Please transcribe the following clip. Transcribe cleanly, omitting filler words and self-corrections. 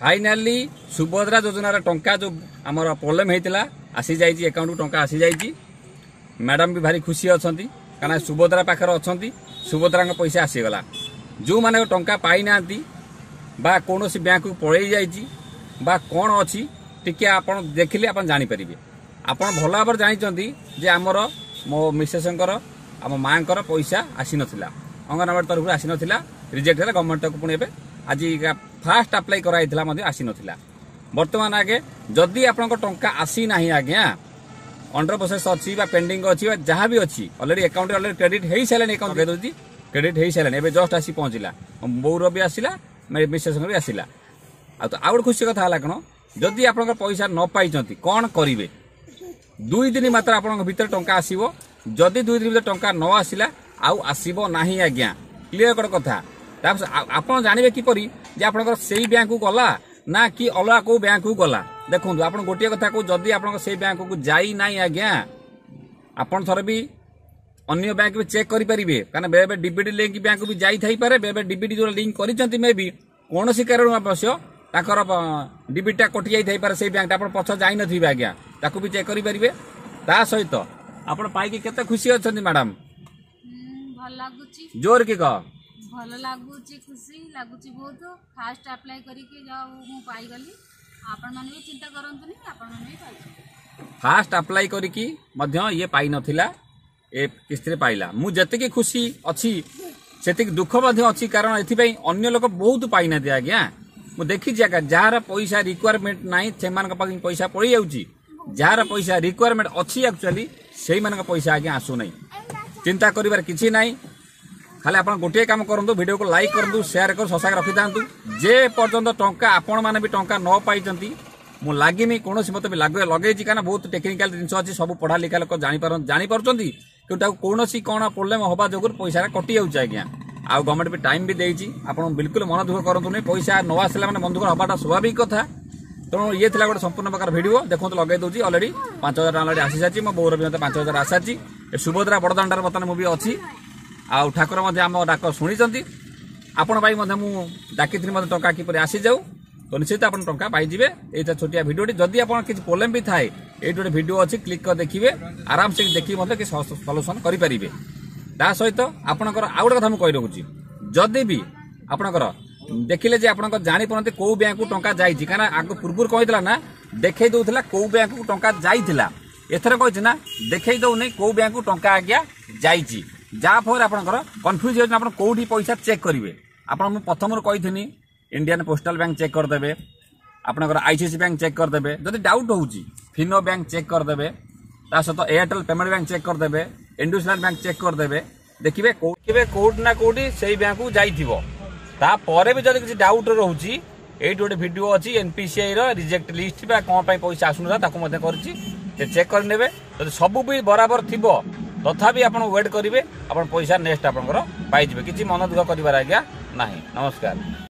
Finally Subhadra योजनार टंका जो आमर प्रोब्लेम होता आसी जाइए अकाउंट को टंका आसी जाइए। मैडम भी भारी खुशी अच्छा कारण सुभद्रा पाखर अच्छा सुभद्रा पैसा आसीगला। जो मैंने टंका पाई ना बा कौन बैंक को पलि जा कौन अच्छी टी आप देखिले आप जापर आप भल भाव जानते जे आमर मो मिसेस आम माँ पैसा आसी नाला अंगनवाड़ी तरफ आसी नाला रिजेक्ट है गवर्नमेंट को पुणी आज फास्ट अप्लाई कराई आसी नाला। बर्तमान आगे जदि आपण टंका आसी ना आज्ञा अंडर प्रोसेस अच्छी पेंडिंग अच्छी जहाँ भी अच्छी अलरेडी अकाउंट अलरेडी क्रेडिट हो सारे अकाउंट कही क्रेडिट हो सारे एवं जस्ट आसी पहुंचला बोर भी आसला मिसेस भी आसला। आउ खुशी कथा है कौन जदि आप पैसा न पाई कौन करेंगे 2 दिन मात्र आप भर टंका आसो जदि 2 दिन भर टंका न आसला आउ आसब ना आज्ञा क्लीयर गोटे कथा आप जानवे किपर जे आप बैंक को गला ना कि अलग को बैंक को गला। देखो आप गोटे कथा को जदि आप बैंक को जाई ना आज्ञा आपन थर भी अन्य बैंक भी चेक करेंगे कारण बेबे डीबीटी लिंक बैंक भी जाई पारे बेबे डीबीटी जो लिंक कर मे भी कौन कारण अवश्य ताकर डीबीटा कटि जाई पारे से बैंक आप पछ जाई नथिबे आज्ञा ताकू भी चेक करेंगे। ता सहित आपण पाई केते खुशी अछंती मैडम भल लागुची जोर के कह भल लागुची खुशी लागुची बहुत फास्ट अप्लाई करके जाओ मु पाई गली आपण माने भी चिंता करंतु नहीं आपण माने भी पाई फास्ट अप्लाई करके मध्य ये पाई नथिला ए किस्ती पाइला मु जति खुशी अच्छी सेति दुख मध्य अच्छी कारण एथि अन्य लोक बहुत पाई ना आज्ञा मु देखी जार पैसा रिक्वायरमेंट नाई से पैसा पड़ जाऊँगी जार पैसा रिक्वायरमेंट अच्छी एक्चुअली से पैसा आज्ञा आसु नहीं चिंता करिवार किछि नाही खाली आप गोटे काम करूँ वीडियो को लाइक करूँ शेयर कर ससा रखी था जे पर्यंत टंका आपण मैंने भी टंका न पाई मु लगिनी कौन मत भी लगे क्या बहुत टेक्निकल जिन अच्छी सब पढ़ा लिखा लोक जापर कि कौन कौन प्रोब्लेम हवा जो पैसा कटि जाऊँच आज्ञा आ गवर्नमेंट भी टाइम भी देती आप बिल्कुल मन दुख करूँ नहीं पैसा न आसला मैंने मन दुख हवाटा स्वाभाविक कथा। तेणु ये थी गोटे संपूर्ण प्रकार भिडियो देखो लगे दूसरी अलरेडी 5000 टका आसी सारी मो बोर भी 5000 आसाची सुभद्रा बड़दाण्डार बर्तमान मुझे अच्छी आउ ठाकुर आम डाक शुणी आपण डाकी टंका किपर आसी जाऊ तो निश्चित आप टंका पाइबे। ये छोटिया भिडियो जदि आप किसी प्रोब्लेम भी थाए ये गोटे भिडियो अच्छी क्लिक कर देखिए आराम से देखिए कि सल्यूशन करेंगे। ता सहित आपणकर आउ गोटे कथा मुझे कही रखुच्छी जदि भी आपणकर देखिले जे आपन जानी पड़ते कौ बैंक को टंका जाइए कारण आग पूर्व कहला ना देखई दौला कौ बैंक को टंका जाइला एथर कही ना देखई दौनी कौ बैंक को टंका आज्ञा जाइए जहाँफल आपंकर कन्फ्यूज हो कौटी पैसा चेक करेंगे। आपड़ प्रथम कही इंडियन पोस्टल बैंक चेक करदे आपंकर आईसीसी बैंक चेक करदे जदि डाउट हो फिनो बैंक चेक करदे सहित एयरटेल पेमेंट बैंक चेक करदे इंडसइंड बैंक चेक करदे देखिए कौटी ना कौटी से बैंक को जाइथिबो तापर भी जब किसी डाउट रोचे ये गोटे भिडियो अच्छी एनपीसीआई रिजेक्ट लिस्ट कौन पैसा आसुना चेक करे जब सब भी बराबर थी तथापि आप वेट करेंगे आप पैसा नेक्स्ट आप पाइबे किसी मन दुख कर आज्ञा ना। नमस्कार।